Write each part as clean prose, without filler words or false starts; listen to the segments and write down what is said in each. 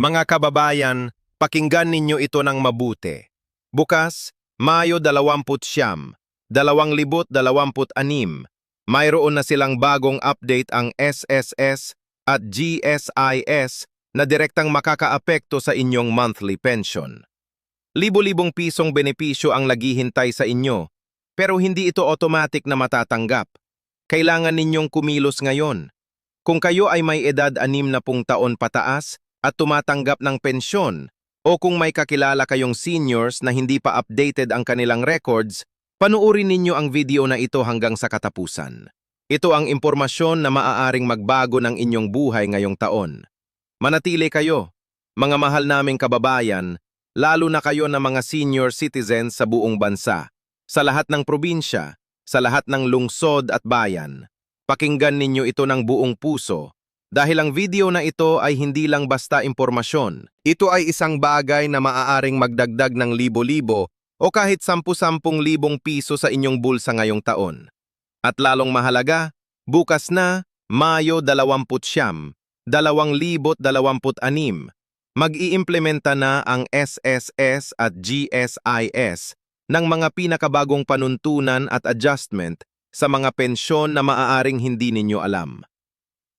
Mga kababayan, pakinggan ninyo ito ng mabuti. Bukas, Mayo 29, 2026, mayroon na silang bagong update ang SSS at GSIS na direktang makakaapekto sa inyong monthly pension. Libo-libong pisong benepisyo ang naghihintay sa inyo, pero hindi ito automatic na matatanggap. Kailangan ninyong kumilos ngayon. Kung kayo ay may edad 60 taon pataas at tumatanggap ng pensyon, o kung may kakilala kayong seniors na hindi pa updated ang kanilang records, panuorin ninyo ang video na ito hanggang sa katapusan. Ito ang impormasyon na maaaring magbago ng inyong buhay ngayong taon. Manatili kayo, mga mahal naming kababayan, lalo na kayo na mga senior citizens sa buong bansa, sa lahat ng probinsya, sa lahat ng lungsod at bayan. Pakinggan ninyo ito ng buong puso, dahil ang video na ito ay hindi lang basta impormasyon. Ito ay isang bagay na maaaring magdagdag ng libo-libo o kahit 10,000 piso sa inyong bulsa ngayong taon. At lalong mahalaga, bukas na, Mayo 29, 2026, mag-iimplementa na ang SSS at GSIS ng mga pinakabagong panuntunan at adjustment sa mga pensyon na maaaring hindi ninyo alam.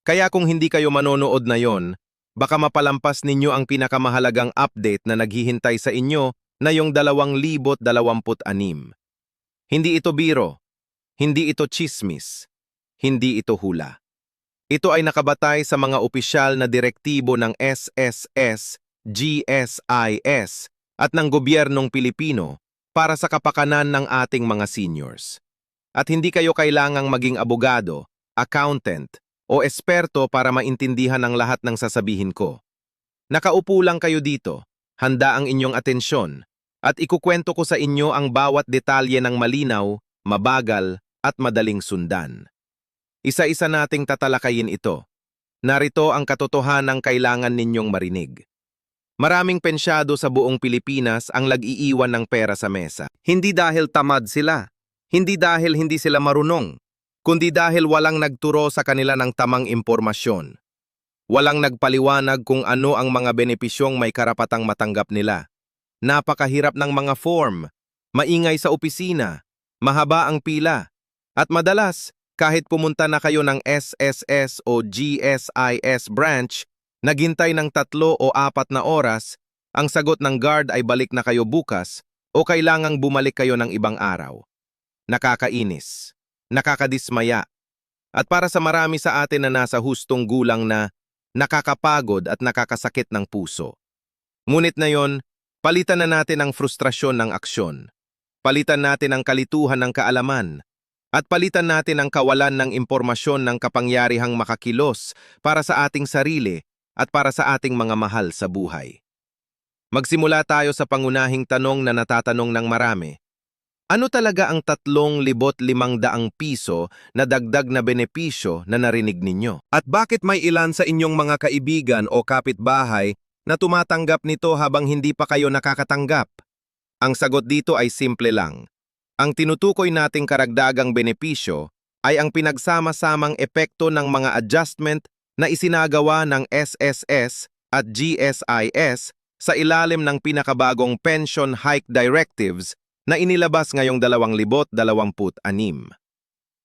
Kaya kung hindi kayo manonood na yon, baka mapalampas ninyo ang pinakamahalagang update na naghihintay sa inyo na yung 2026. Hindi ito biro, hindi ito tsismis, hindi ito hula. Ito ay nakabatay sa mga opisyal na direktibo ng SSS, GSIS at ng gobyernong Pilipino para sa kapakanan ng ating mga seniors. At hindi kayo kailangang maging abogado, accountant, o esperto para maintindihan ang lahat ng sasabihin ko. Nakaupo lang kayo dito, handa ang inyong atensyon, at ikukwento ko sa inyo ang bawat detalye ng malinaw, mabagal, at madaling sundan. Isa-isa nating tatalakayin ito. Narito ang katotohanang kailangan ninyong marinig. Maraming pensyado sa buong Pilipinas ang nag-iiwan ng pera sa mesa. Hindi dahil tamad sila, hindi dahil hindi sila marunong, kundi dahil walang nagturo sa kanila ng tamang impormasyon. Walang nagpaliwanag kung ano ang mga benepisyong may karapatang matanggap nila. Napakahirap ng mga form, maingay sa opisina, mahaba ang pila, at madalas, kahit pumunta na kayo ng SSS o GSIS branch, naghintay ng 3 o 4 na oras, ang sagot ng guard ay balik na kayo bukas o kailangang bumalik kayo ng ibang araw. Nakakainis. Nakakadismaya, at para sa marami sa atin na nasa hustong gulang na nakakapagod at nakakasakit ng puso. Ngunit na yon, palitan na natin ang frustrasyon ng aksyon, palitan natin ang kalituhan ng kaalaman, at palitan natin ang kawalan ng impormasyon ng kapangyarihang makakilos para sa ating sarili at para sa ating mga mahal sa buhay. Magsimula tayo sa pangunahing tanong na natatanong ng marami. Ano talaga ang 3,500 piso na dagdag na benepisyo na narinig ninyo? At bakit may ilan sa inyong mga kaibigan o kapitbahay na tumatanggap nito habang hindi pa kayo nakakatanggap? Ang sagot dito ay simple lang. Ang tinutukoy nating karagdagang benepisyo ay ang pinagsama-samang epekto ng mga adjustment na isinagawa ng SSS at GSIS sa ilalim ng pinakabagong Pension Hike Directives na inilabas ngayong 2026.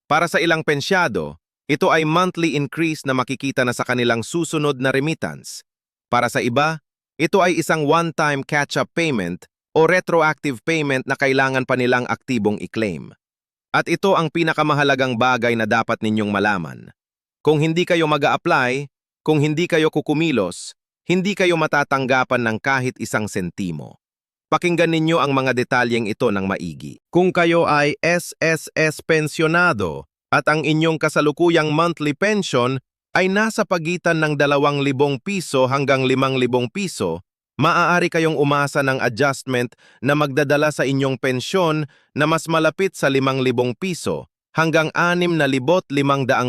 Para sa ilang pensyado, ito ay monthly increase na makikita na sa kanilang susunod na remittance. Para sa iba, ito ay isang one-time catch-up payment o retroactive payment na kailangan pa nilang aktibong i-claim. At ito ang pinakamahalagang bagay na dapat ninyong malaman. Kung hindi kayo mag-a-apply, kung hindi kayo kukumilos, hindi kayo matatanggapan ng kahit isang sentimo. Pakinggan ninyo ang mga detalyeng ito ng maigi. Kung kayo ay SSS pensionado at ang inyong kasalukuyang monthly pension ay nasa pagitan ng 2,000 piso hanggang 5,000 piso, maaari kayong umasa ng adjustment na magdadala sa inyong pensyon na mas malapit sa 5,000 piso hanggang 6,500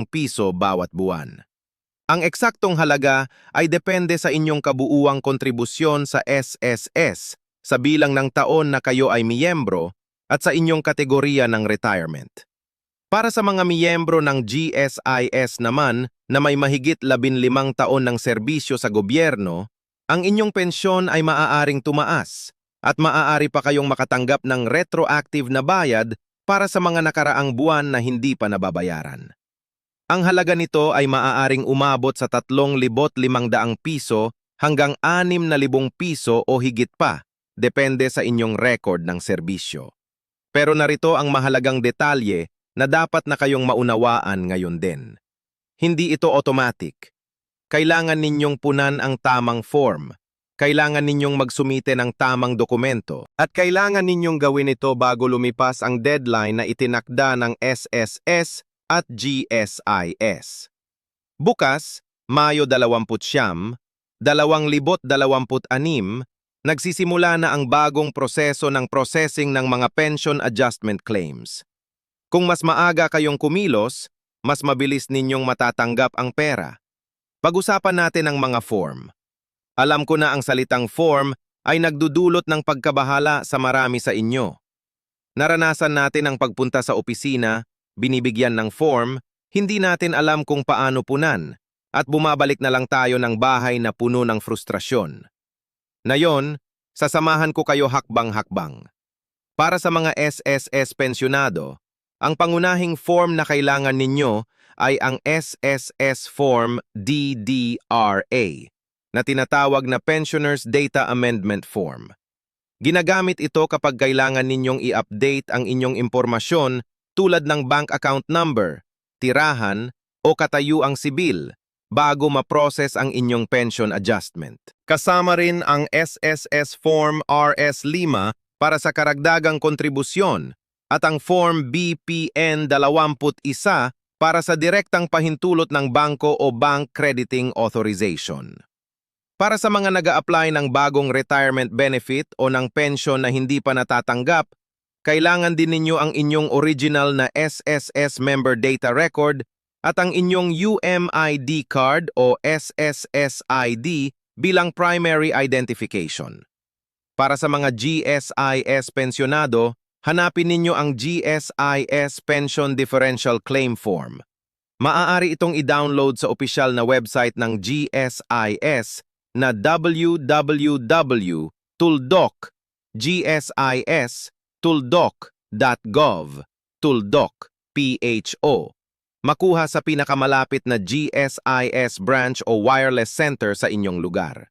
piso bawat buwan. Ang eksaktong halaga ay depende sa inyong kabuuang kontribusyon sa SSS, sa bilang ng taon na kayo ay miyembro at sa inyong kategorya ng retirement. Para sa mga miyembro ng GSIS naman na may mahigit 15 taon ng serbisyo sa gobyerno, Ang inyong pensyon ay maaaring tumaas at maaari pa kayong makatanggap ng retroactive na bayad para sa mga nakaraang buwan na hindi pa nababayaran. Ang halaga nito ay maaaring umabot sa 3,500 piso hanggang 6,000 piso o higit pa, depende sa inyong record ng serbisyo. Pero narito ang mahalagang detalye na dapat na kayong maunawaan ngayon din. Hindi ito automatic. Kailangan ninyong punan ang tamang form. Kailangan ninyong magsumite ng tamang dokumento. At kailangan ninyong gawin ito bago lumipas ang deadline na itinakda ng SSS at GSIS. Bukas, Mayo 29, 2026, nagsisimula na ang bagong proseso ng processing ng mga pension adjustment claims. Kung mas maaga kayong kumilos, mas mabilis ninyong matatanggap ang pera. Pag-usapan natin ang mga form. Alam ko na ang salitang form ay nagdudulot ng pagkabahala sa marami sa inyo. Naranasan natin ang pagpunta sa opisina, binibigyan ng form, hindi natin alam kung paano punan, at bumabalik na lang tayo ng bahay na puno ng frustrasyon. Ngayon, sasamahan ko kayo hakbang-hakbang. Para sa mga SSS pensyonado, ang pangunahing form na kailangan ninyo ay ang SSS Form DDRA, na tinatawag na Pensioners Data Amendment Form. Ginagamit ito kapag kailangan ninyong i-update ang inyong impormasyon tulad ng bank account number, tirahan, o katayuang sibil bago ma-process ang inyong pension adjustment. Kasama rin ang SSS Form RS5 para sa karagdagang kontribusyon at ang Form BPN 21 para sa direktang pahintulot ng bangko o bank crediting authorization. Para sa mga nag-a-apply ng bagong retirement benefit o ng pension na hindi pa natatanggap, kailangan din ninyo ang inyong original na SSS member data record at ang inyong UMID card o SSSID bilang primary identification. Para sa mga GSIS pensionado, hanapin ninyo ang GSIS Pension Differential Claim Form. Maaari itong i-download sa opisyal na website ng GSIS na www.tuldoc.gsis.tuldoc.gov, Tuldoc, PHO. Makuha sa pinakamalapit na GSIS branch o wireless center sa inyong lugar.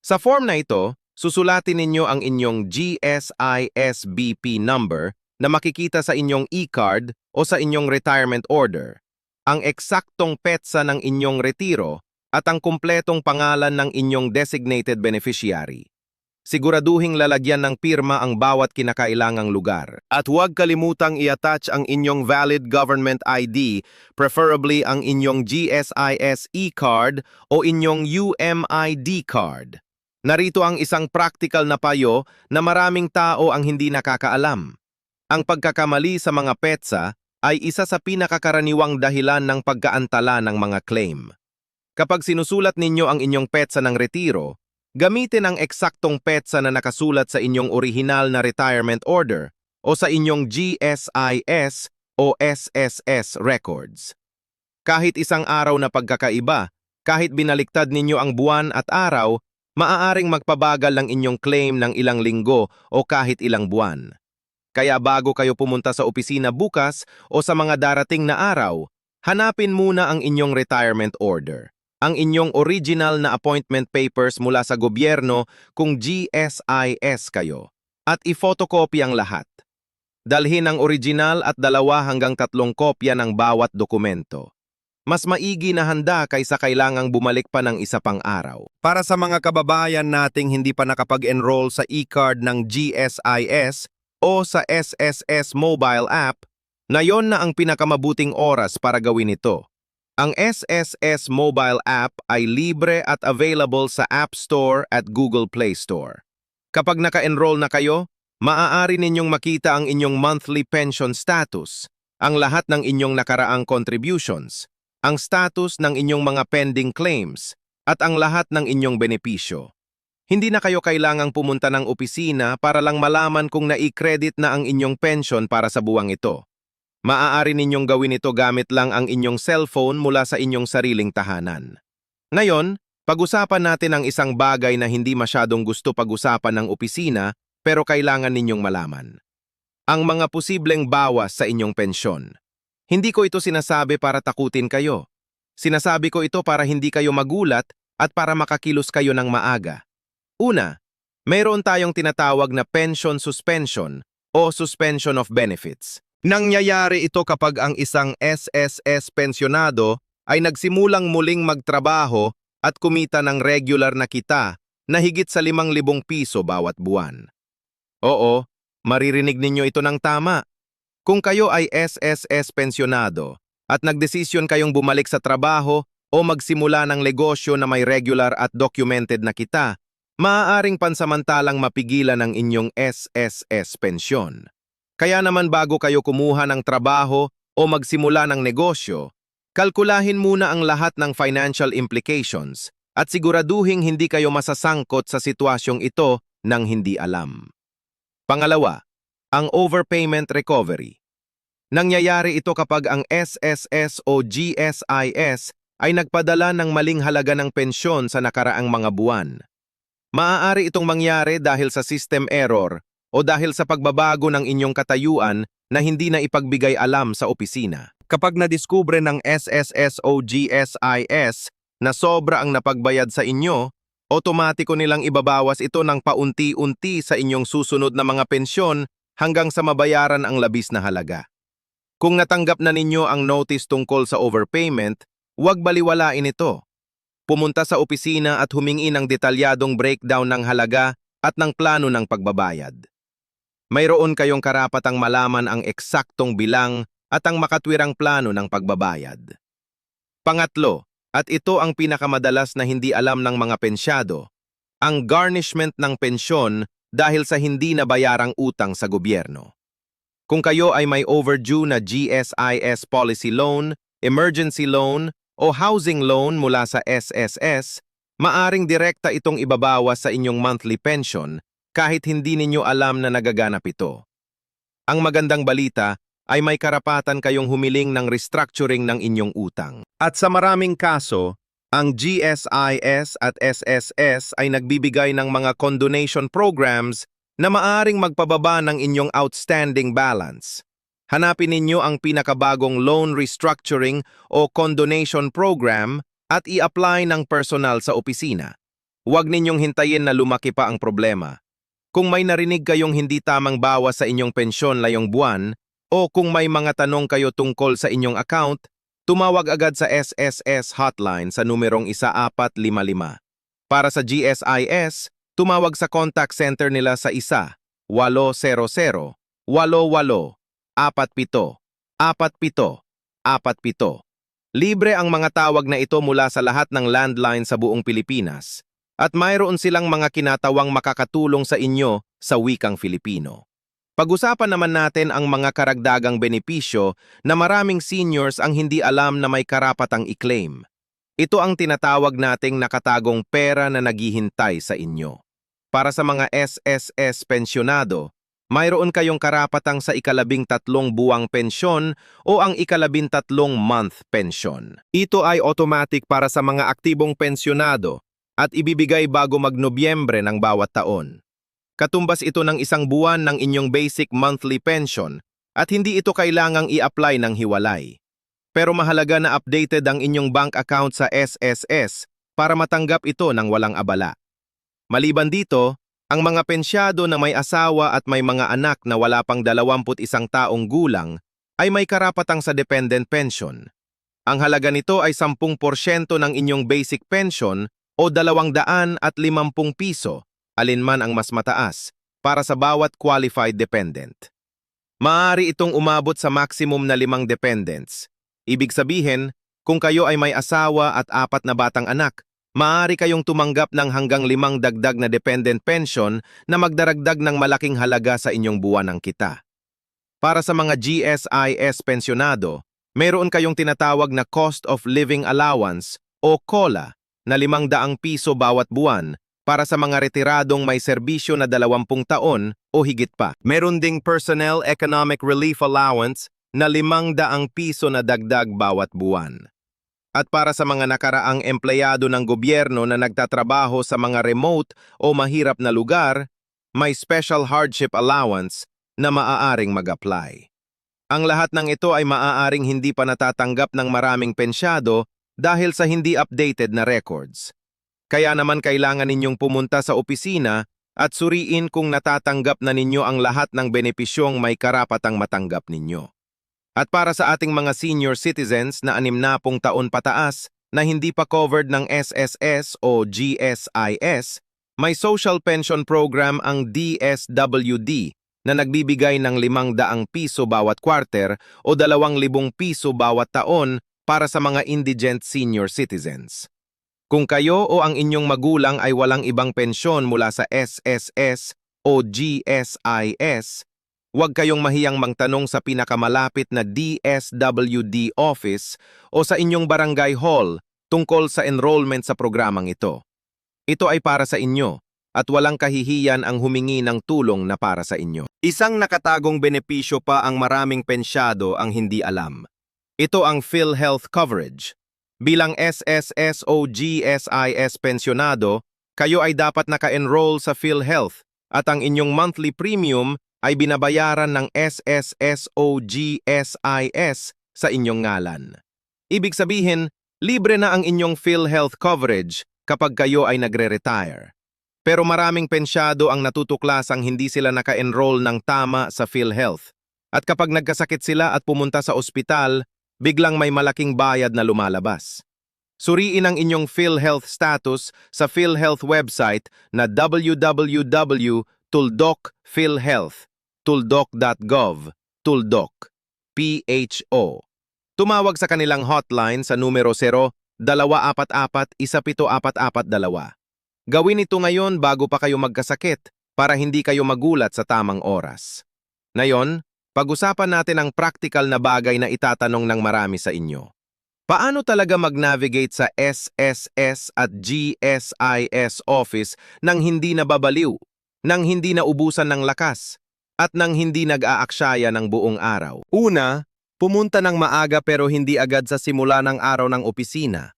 Sa form na ito, susulatin ninyo ang inyong GSIS BP number na makikita sa inyong e-card o sa inyong retirement order, ang eksaktong petsa ng inyong retiro, at ang kumpletong pangalan ng inyong designated beneficiary. Siguraduhing lalagyan ng pirma ang bawat kinakailangang lugar. At huwag kalimutang i-attach ang inyong valid government ID, preferably ang inyong GSIS e-card o inyong UMID card. Narito ang isang practical na payo na maraming tao ang hindi nakakaalam. Ang pagkakamali sa mga petsa ay isa sa pinakakaraniwang dahilan ng pagkaantala ng mga claim. Kapag sinusulat ninyo ang inyong petsa ng retiro, gamitin ang eksaktong petsa na nakasulat sa inyong orihinal na retirement order o sa inyong GSIS o SSS records. Kahit isang araw na pagkakaiba, kahit binaliktad ninyo ang buwan at araw, maaaring magpabagal ang inyong claim ng ilang linggo o kahit ilang buwan. Kaya bago kayo pumunta sa opisina bukas o sa mga darating na araw, hanapin muna ang inyong retirement order, ang inyong original na appointment papers mula sa gobyerno kung GSIS kayo, at i-photocopy ang lahat. Dalhin ang original at 2 hanggang 3 kopya ng bawat dokumento. Mas maigi na handa kaysa kailangang bumalik pa ng isa pang araw. Para sa mga kababayan nating hindi pa nakapag-enroll sa e-card ng GSIS o sa SSS mobile app, ngayon na ang pinakamabuting oras para gawin ito. Ang SSS mobile app ay libre at available sa App Store at Google Play Store. Kapag naka-enroll na kayo, maaari ninyong makita ang inyong monthly pension status, ang lahat ng inyong nakaraang contributions, ang status ng inyong mga pending claims, at ang lahat ng inyong benepisyo. Hindi na kayo kailangang pumunta ng opisina para lang malaman kung nai-credit na ang inyong pension para sa buwang ito. Maaari ninyong gawin ito gamit lang ang inyong cellphone mula sa inyong sariling tahanan. Ngayon, Pag-usapan natin ang isang bagay na hindi masyadong gusto pag-usapan ng opisina pero kailangan ninyong malaman. Ang mga posibleng bawas sa inyong pensyon. Hindi ko ito sinasabi para takutin kayo. Sinasabi ko ito para hindi kayo magulat at para makakilos kayo ng maaga. Una, mayroon tayong tinatawag na pension suspension o suspension of benefits. Nangyayari ito kapag ang isang SSS pensyonado ay nagsimulang muling magtrabaho at kumita ng regular na kita na higit sa 5,000 piso bawat buwan. Oo, maririnig ninyo ito ng tama. Kung kayo ay SSS pensyonado at nagdesisyon kayong bumalik sa trabaho o magsimula ng negosyo na may regular at documented na kita, maaaring pansamantalang mapigilan ang inyong SSS pensyon. Kaya naman bago kayo kumuha ng trabaho o magsimula ng negosyo, kalkulahin muna ang lahat ng financial implications at siguraduhing hindi kayo masasangkot sa sitwasyong ito nang hindi alam. Pangalawa, ang overpayment recovery. Nangyayari ito kapag ang SSS o GSIS ay nagpadala ng maling halaga ng pensyon sa nakaraang mga buwan. Maaari itong mangyari dahil sa system error o dahil sa pagbabago ng inyong katayuan na hindi na ipagbigay alam sa opisina. Kapag nadiskubre ng SSS o GSIS na sobra ang napagbayad sa inyo, otomatiko nilang ibabawas ito ng paunti-unti sa inyong susunod na mga pensyon hanggang sa mabayaran ang labis na halaga. Kung natanggap na ninyo ang notice tungkol sa overpayment, huwag baliwalain ito. Pumunta sa opisina at humingi ng detalyadong breakdown ng halaga at ng plano ng pagbabayad. Mayroon kayong karapatang malaman ang eksaktong bilang at ang makatwirang plano ng pagbabayad. Pangatlo, at ito ang pinakamadalas na hindi alam ng mga pensyado, ang garnishment ng pensyon dahil sa hindi nabayarang utang sa gobyerno. Kung kayo ay may overdue na GSIS policy loan, emergency loan, o housing loan mula sa SSS, maaring direkta itong ibabawas sa inyong monthly pension kahit hindi ninyo alam na nagaganap ito. Ang magandang balita ay may karapatan kayong humiling ng restructuring ng inyong utang. At sa maraming kaso, ang GSIS at SSS ay nagbibigay ng mga condonation programs na maaring magpababa ng inyong outstanding balance. Hanapin ninyo ang pinakabagong loan restructuring o condonation program at i-apply ng personal sa opisina. Huwag ninyong hintayin na lumaki pa ang problema. Kung may narinig kayong hindi tamang bawas sa inyong pensyon layong buwan o kung may mga tanong kayo tungkol sa inyong account, tumawag agad sa SSS hotline sa numerong 1455. Para sa GSIS, tumawag sa contact center nila sa 1-800-88-47-47. Libre ang mga tawag na ito mula sa lahat ng landline sa buong Pilipinas at mayroon silang mga kinatawang makakatulong sa inyo sa wikang Filipino. Pag-usapan naman natin ang mga karagdagang benepisyo na maraming seniors ang hindi alam na may karapatang i-claim. Ito ang tinatawag nating nakatagong pera na naghihintay sa inyo. Para sa mga SSS pensyonado, mayroon kayong karapatang sa ika-13 buwang pensyon o ang ika-13 month pensyon. Ito ay automatic para sa mga aktibong pensyonado at ibibigay bago mag-Nobyembre ng bawat taon. Katumbas ito ng 1 buwan ng inyong basic monthly pension at hindi ito kailangang i-apply ng hiwalay. Pero mahalaga na updated ang inyong bank account sa SSS para matanggap ito ng walang abala. Maliban dito, ang mga pensyado na may asawa at may mga anak na wala pang 21 taong gulang ay may karapatang sa dependent pension. Ang halaga nito ay 10% ng inyong basic pension o 250 piso, alinman ang mas mataas, para sa bawat qualified dependent. Maaari itong umabot sa maximum na 5 dependents. Ibig sabihin, kung kayo ay may asawa at 4 na batang anak, maaari kayong tumanggap ng hanggang 5 dagdag na dependent pension na magdaragdag ng malaking halaga sa inyong buwanang kita. Para sa mga GSIS pensyonado, mayroon kayong tinatawag na Cost of Living Allowance o COLA na 500 piso bawat buwan para sa mga retiradong may serbisyo na 20 taon o higit pa. Meron ding Personnel Economic Relief Allowance na 500 piso na dagdag bawat buwan. At para sa mga nakaraang empleyado ng gobyerno na nagtatrabaho sa mga remote o mahirap na lugar, may special hardship allowance na maaaring mag-apply. Ang lahat ng ito ay maaaring hindi pa natatanggap ng maraming pensyado dahil sa hindi updated na records. Kaya naman kailangan ninyong pumunta sa opisina at suriin kung natatanggap na ninyo ang lahat ng benepisyong may karapatang matanggap ninyo. At para sa ating mga senior citizens na 60 taon pataas na hindi pa covered ng SSS o GSIS, may social pension program ang DSWD na nagbibigay ng 500 piso bawat quarter o 2,000 piso bawat taon para sa mga indigent senior citizens. Kung kayo o ang inyong magulang ay walang ibang pensyon mula sa SSS o GSIS, huwag kayong mahiyang magtanong sa pinakamalapit na DSWD office o sa inyong barangay hall tungkol sa enrollment sa programang ito. Ito ay para sa inyo at walang kahihiyan ang humingi ng tulong na para sa inyo. Isang nakatagong benepisyo pa ang maraming pensyado ang hindi alam. Ito ang PhilHealth coverage. Bilang SSS o GSIS pensyonado, kayo ay dapat naka-enroll sa PhilHealth at ang inyong monthly premium ay binabayaran ng SSS o GSIS sa inyong ngalan. Ibig sabihin, libre na ang inyong PhilHealth coverage kapag kayo ay nagre-retire. Pero maraming pensyado ang natutuklasang hindi sila naka-enroll ng tama sa PhilHealth. At kapag nagkasakit sila at pumunta sa ospital, biglang may malaking bayad na lumalabas. Suriin ang inyong PhilHealth status sa PhilHealth website na www.tuldok.philhealth. Tuldok.gov, Tuldok, PHO. Tumawag sa kanilang hotline sa numero 0-244-1744-2. Gawin ito ngayon bago pa kayo magkasakit para hindi kayo magulat sa tamang oras. Ngayon, pag-usapan natin ang practical na bagay na itatanong ng marami sa inyo. Paano talaga mag-navigate sa SSS at GSIS office nang hindi nababaliw, nang hindi naubusan ng lakas, at nang hindi nag-aaksyaya ng buong araw? Una, pumunta ng maaga pero hindi agad sa simula ng araw ng opisina.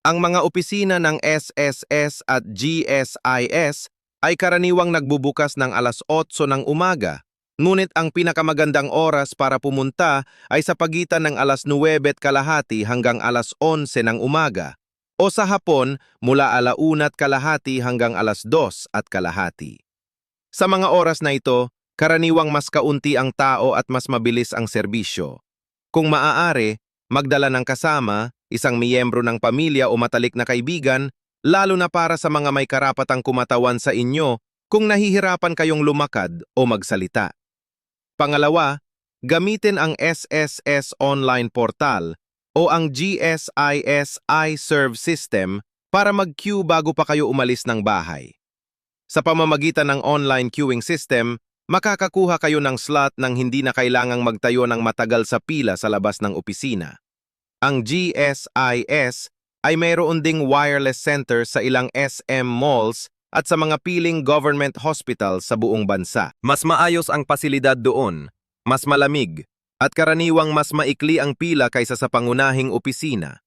Ang mga opisina ng SSS at GSIS ay karaniwang nagbubukas ng alas 8 ng umaga, ngunit ang pinakamagandang oras para pumunta ay sa pagitan ng alas 9:30 hanggang alas 11 ng umaga, o sa hapon mula 1:30 hanggang alas 2:30. Sa mga oras na ito, karaniwang mas kaunti ang tao at mas mabilis ang serbisyo. Kung maaari, magdala ng kasama, isang miyembro ng pamilya o matalik na kaibigan, lalo na para sa mga may karapatang kumatawan sa inyo kung nahihirapan kayong lumakad o magsalita. Pangalawa, gamitin ang SSS online portal o ang GSIS iServe system para mag-queue bago pa kayo umalis ng bahay. Sa pamamagitan ng online queuing system, makakakuha kayo ng slot nang hindi na kailangang magtayo ng matagal sa pila sa labas ng opisina. Ang GSIS ay mayroon ding wireless center sa ilang SM malls at sa mga piling government hospitals sa buong bansa. Mas maayos ang pasilidad doon, mas malamig, at karaniwang mas maikli ang pila kaysa sa pangunahing opisina.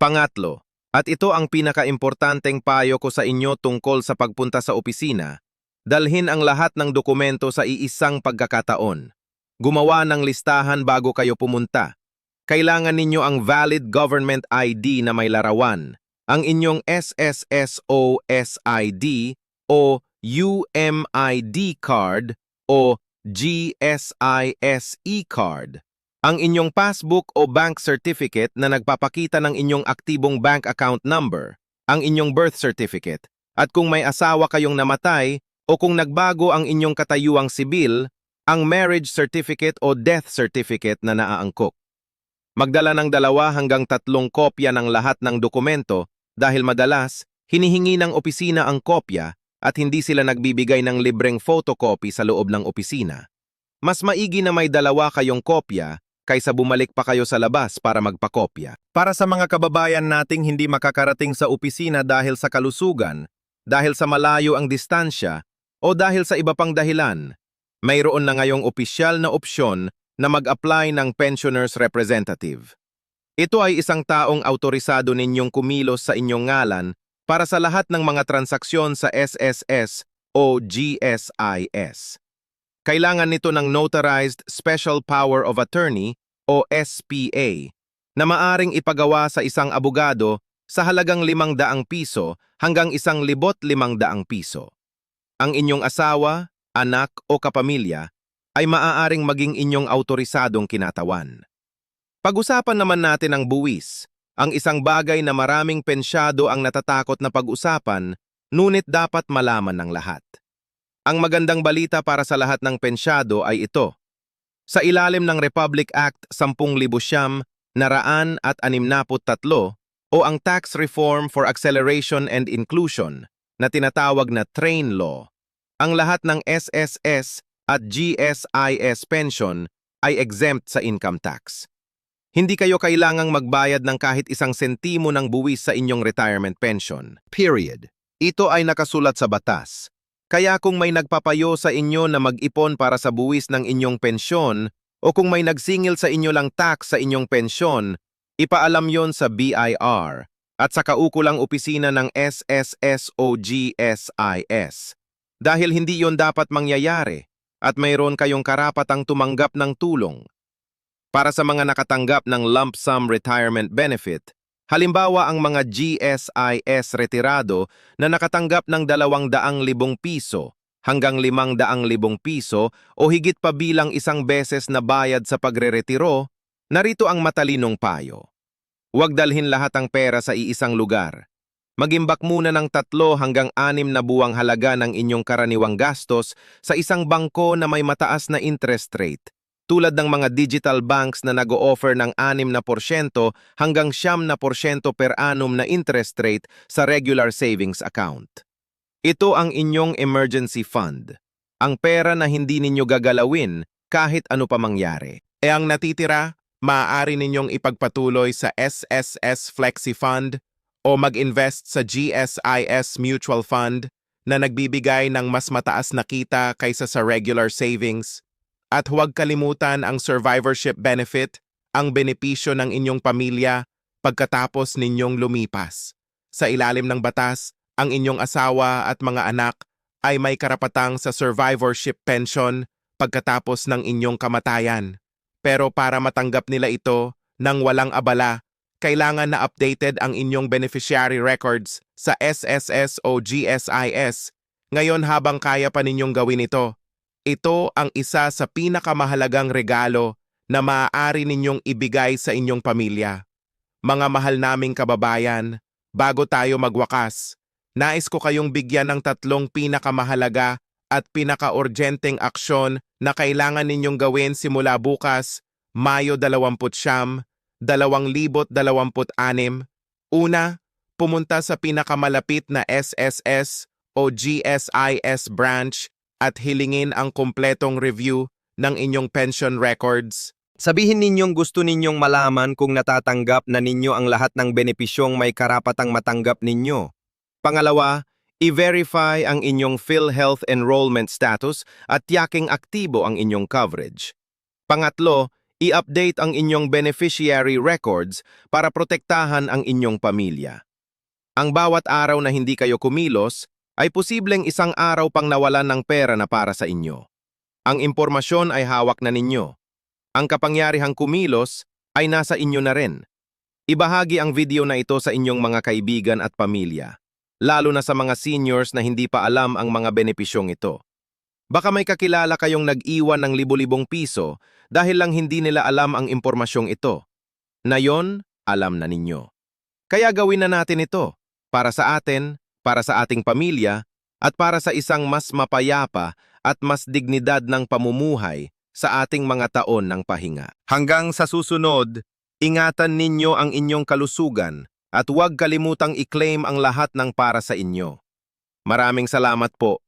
Pangatlo, at ito ang pinakaimportanteng payo ko sa inyo tungkol sa pagpunta sa opisina, dalhin ang lahat ng dokumento sa iisang pagkakataon. Gumawa ng listahan bago kayo pumunta. Kailangan ninyo ang valid government ID na may larawan, ang inyong SSSO SID o UMID card o GSISE card, ang inyong passbook o bank certificate na nagpapakita ng inyong aktibong bank account number, ang inyong birth certificate, at kung may asawa kayong namatay, o kung nagbago ang inyong katayuang sibil, ang marriage certificate o death certificate na naaangkop. Magdala ng 2 hanggang 3 kopya ng lahat ng dokumento dahil madalas, hinihingi ng opisina ang kopya at hindi sila nagbibigay ng libreng photocopy sa loob ng opisina. Mas maigi na may 2 kayong kopya kaysa bumalik pa kayo sa labas para magpakopya. Para sa mga kababayan nating hindi makakarating sa opisina dahil sa kalusugan, dahil sa malayo ang distansya, o dahil sa iba pang dahilan, mayroon na ngayong opisyal na opsyon na mag-apply ng pensioner's representative. Ito ay isang taong autorisado ninyong kumilos sa inyong ngalan para sa lahat ng mga transaksyon sa SSS o GSIS. Kailangan nito ng Notarized Special Power of Attorney o SPA na maaring ipagawa sa isang abogado sa halagang 500 piso hanggang 1,500 piso. Ang inyong asawa, anak o kapamilya ay maaaring maging inyong autorisadong kinatawan. Pag-usapan naman natin ang buwis, ang isang bagay na maraming pensyado ang natatakot na pag-usapan, ngunit dapat malaman ng lahat. Ang magandang balita para sa lahat ng pensyado ay ito. Sa ilalim ng Republic Act 10,963 o ang Tax Reform for Acceleration and Inclusion na tinatawag na TRAIN Law, ang lahat ng SSS at GSIS pension ay exempt sa income tax. Hindi kayo kailangang magbayad ng kahit 1 sentimo ng buwis sa inyong retirement pension. Period. Ito ay nakasulat sa batas. Kaya kung may nagpapayo sa inyo na mag-ipon para sa buwis ng inyong pensyon o kung may nagsingil sa inyo lang tax sa inyong pensyon, ipaalam yon sa BIR at sa kaukulang opisina ng SSS o GSIS. Dahil hindi yon dapat mangyayari at mayroon kayong karapatang tumanggap ng tulong. Para sa mga nakatanggap ng lump sum retirement benefit, halimbawa ang mga GSIS retirado na nakatanggap ng 200,000 piso hanggang 500,000 piso o higit pa bilang 1 beses na bayad sa pagreretiro, narito ang matalinong payo. Huwag dalhin lahat ang pera sa iisang lugar. Mag-imbak muna ng 3 hanggang 6 na buwang halaga ng inyong karaniwang gastos sa isang bangko na may mataas na interest rate, tulad ng mga digital banks na nag-o-offer ng 6% hanggang 9% per annum na interest rate sa regular savings account. Ito ang inyong emergency fund, ang pera na hindi ninyo gagalawin kahit ano pa mangyari. Ang natitira, maaari ninyong ipagpatuloy sa SSS Flexi Fund o mag-invest sa GSIS Mutual Fund na nagbibigay ng mas mataas na kita kaysa sa regular savings. At huwag kalimutan ang survivorship benefit, ang benepisyo ng inyong pamilya pagkatapos ninyong lumipas. Sa ilalim ng batas, ang inyong asawa at mga anak ay may karapatang sa survivorship pension pagkatapos ng inyong kamatayan. Pero para matanggap nila ito nang walang abala, kailangan na updated ang inyong beneficiary records sa SSS o GSIS. Ngayon habang kaya pa ninyong gawin ito, ito ang isa sa pinakamahalagang regalo na maaari ninyong ibigay sa inyong pamilya. Mga mahal naming kababayan, bago tayo magwakas, nais ko kayong bigyan ng 3 pinakamahalaga at pinaka-urgenteng aksyon na kailangan ninyong gawin simula bukas, Mayo 29, 2026. Una, pumunta sa pinakamalapit na SSS o GSIS branch at hilingin ang kumpletong review ng inyong pension records. Sabihin ninyong gusto ninyong malaman kung natatanggap na ninyo ang lahat ng benepisyong may karapatang matanggap ninyo. Pangalawa, i-verify ang inyong PhilHealth enrollment status at tiyaking aktibo ang inyong coverage. Pangatlo, i-update ang inyong beneficiary records para protektahan ang inyong pamilya. Ang bawat araw na hindi kayo kumilos ay posibleng 1 araw pang nawalan ng pera na para sa inyo. Ang impormasyon ay hawak na ninyo. Ang kapangyarihang kumilos ay nasa inyo na rin. Ibahagi ang video na ito sa inyong mga kaibigan at pamilya, lalo na sa mga seniors na hindi pa alam ang mga benepisyong ito. Baka may kakilala kayong nag-iwan ng libo-libong piso dahil lang hindi nila alam ang impormasyong ito. Nayon, alam na ninyo. Kaya gawin na natin ito para sa atin, para sa ating pamilya, at para sa isang mas mapayapa at mas dignidad ng pamumuhay sa ating mga taon ng pahinga. Hanggang sa susunod, ingatan ninyo ang inyong kalusugan at huwag kalimutang i-claim ang lahat ng para sa inyo. Maraming salamat po.